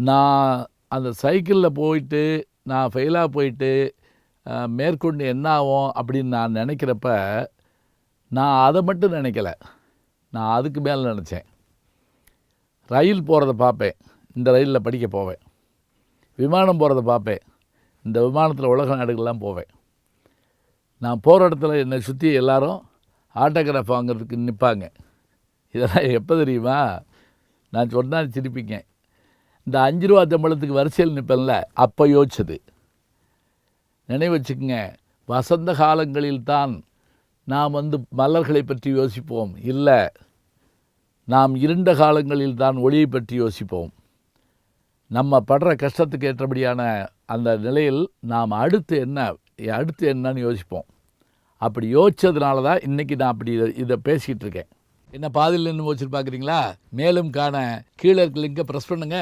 நான் அந்த சைக்கிளில் போயிட்டு நான் ஃபெயிலாக போயிட்டு மேற்கொண்டு என்ன ஆகும் அப்படின்னு நான் நினைக்கிறப்ப நான் அதை மட்டும் நினைக்கல, நான் அதுக்கு மேலே நினச்சேன். ரயில் போகிறத பார்ப்பேன், இந்த ரயிலில் படிக்க போவேன். விமானம் போகிறத பார்ப்பேன், இந்த விமானத்தில் உலக நாடுகள்லாம் போவேன். நான் போகிற இடத்துல என்னை சுற்றி எல்லாரும் ஆட்டோகிராஃப் வாங்குறதுக்கு நிற்பாங்க. இதெல்லாம் எப்போ தெரியுமா? நான் சொன்னால் சிரிப்பீங்க. இந்த 5 ரூபா சம்பளத்துக்கு வரிசையில் நிற்பேன்ல, அப்போ யோசிச்சது. நினைவு வச்சுக்கோங்க, வசந்த காலங்களில் தான் நாம் மலர்களை பற்றி யோசிப்போம். இல்லை, நாம் இருண்ட காலங்களில் தான் ஒளியை பற்றி யோசிப்போம். நம்ம படுற கஷ்டத்துக்கு ஏற்றபடியான அந்த நிலையில் நாம் அடுத்து என்னன்னு யோசிப்போம். அப்படி யோசித்ததுனால தான் இன்றைக்கி நான் அப்படி இதை பேசிக்கிட்டு இருக்கேன். என்ன பாதியில் நின்று வச்சுட்டு பார்க்குறீங்களா? மேலும் காண கீழே இருக்க லிங்கை ப்ரெஸ் பண்ணுங்கள்.